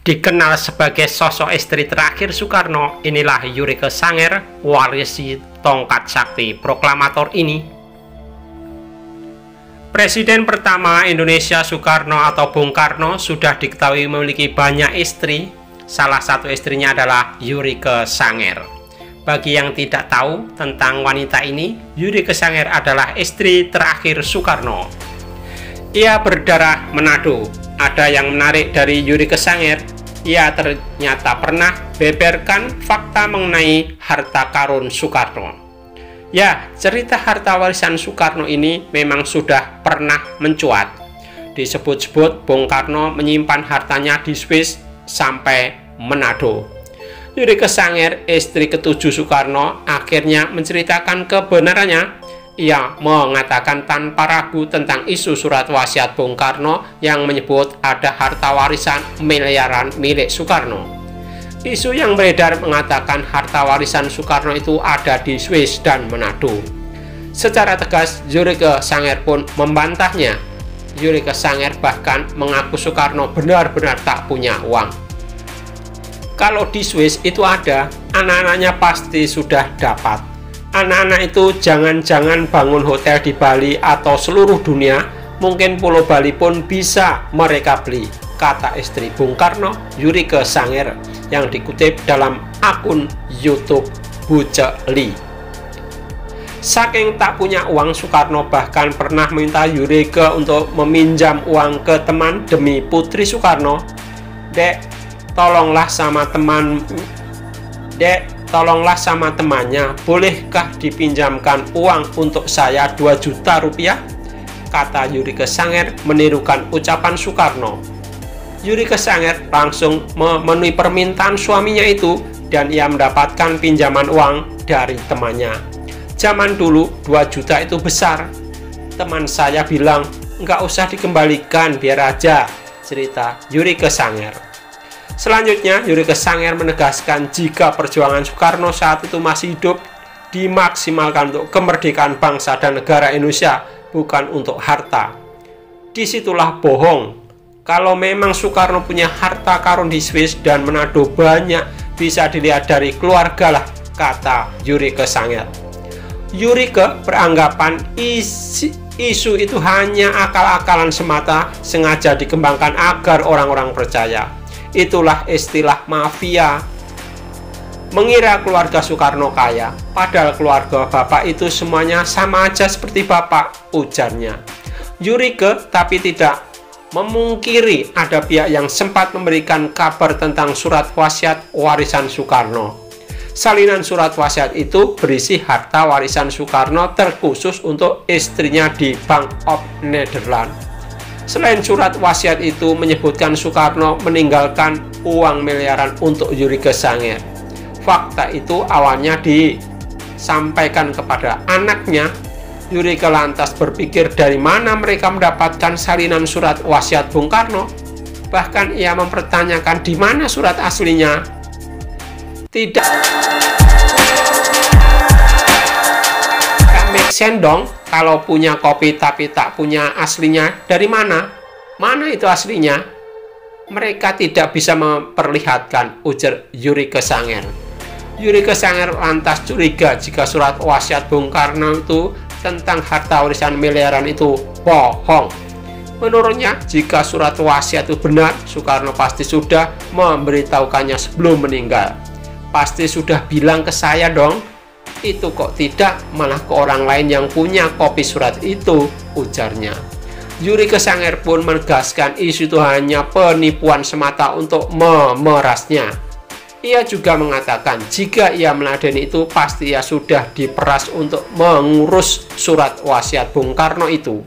Dikenal sebagai sosok istri terakhir Soekarno, inilah Yurike Sanger, warisi tongkat sakti proklamator ini. Presiden pertama Indonesia Soekarno atau Bung Karno sudah diketahui memiliki banyak istri. Salah satu istrinya adalah Yurike Sanger. Bagi yang tidak tahu tentang wanita ini, Yurike Sanger adalah istri terakhir Soekarno. Ia berdarah Manado. Ada yang menarik dari Yurike Sanger, ia ternyata pernah beberkan fakta mengenai harta karun Soekarno. Ya, cerita harta warisan Soekarno ini memang sudah pernah mencuat. Disebut-sebut Bung Karno menyimpan hartanya di Swiss sampai Manado. Yurike Sanger, istri ketujuh Soekarno, akhirnya menceritakan kebenarannya. Ia mengatakan tanpa ragu tentang isu surat wasiat Bung Karno yang menyebut ada harta warisan miliaran milik Soekarno. Isu yang beredar mengatakan harta warisan Soekarno itu ada di Swiss dan Manado. Secara tegas, Yurike Sanger pun membantahnya. Yurike Sanger bahkan mengaku Soekarno benar-benar tak punya uang. Kalau di Swiss itu ada, anak-anaknya pasti sudah dapat. Anak-anak itu jangan-jangan bangun hotel di Bali atau seluruh dunia, mungkin Pulau Bali pun bisa mereka beli, kata istri Bung Karno, Yurike Sanger, yang dikutip dalam akun YouTube Buceli. Saking tak punya uang, Soekarno bahkan pernah minta Yurike untuk meminjam uang ke teman demi putri Soekarno. Dek, tolonglah sama temannya, bolehkah dipinjamkan uang untuk saya 2 juta rupiah? Kata Yurike Sanger menirukan ucapan Soekarno. Yurike Sanger langsung memenuhi permintaan suaminya itu dan ia mendapatkan pinjaman uang dari temannya. Zaman dulu 2 juta itu besar. Teman saya bilang, nggak usah dikembalikan, biar aja, cerita Yurike Sanger. Selanjutnya, Yurike Sanger menegaskan jika perjuangan Soekarno saat itu masih hidup dimaksimalkan untuk kemerdekaan bangsa dan negara Indonesia, bukan untuk harta. Disitulah bohong. Kalau memang Soekarno punya harta karun di Swiss dan Manado banyak, bisa dilihat dari keluarga lah, kata Yurike Sanger. Yurike beranggapan isu itu hanya akal-akalan semata, sengaja dikembangkan agar orang-orang percaya. Itulah istilah mafia. Mengira keluarga Soekarno kaya, padahal keluarga bapak itu semuanya sama aja seperti bapak, ujarnya. Yurike tapi tidak memungkiri ada pihak yang sempat memberikan kabar tentang surat wasiat warisan Soekarno. Salinan surat wasiat itu berisi harta warisan Soekarno terkhusus untuk istrinya di Bank of Netherlands. Selain surat wasiat itu menyebutkan Soekarno meninggalkan uang miliaran untuk Yurike Sanger. Fakta itu awalnya disampaikan kepada anaknya. Yurike lantas berpikir dari mana mereka mendapatkan salinan surat wasiat Bung Karno. Bahkan ia mempertanyakan di mana surat aslinya. Tidak make sense dong. Kalau punya kopi tapi tak punya aslinya, dari mana? Mana itu aslinya? Mereka tidak bisa memperlihatkan, ujar Yurike Sanger. Yurike Sanger lantas curiga jika surat wasiat Bung Karno itu tentang harta warisan miliaran itu bohong. Menurutnya, jika surat wasiat itu benar, Soekarno pasti sudah memberitahukannya sebelum meninggal. Pasti sudah bilang ke saya dong. Itu kok tidak, malah ke orang lain yang punya kopi surat itu, ujarnya. Yurike Sanger pun menegaskan isu itu hanya penipuan semata untuk memerasnya. Ia juga mengatakan jika ia meladeni itu pasti ia sudah diperas untuk mengurus surat wasiat Bung Karno itu.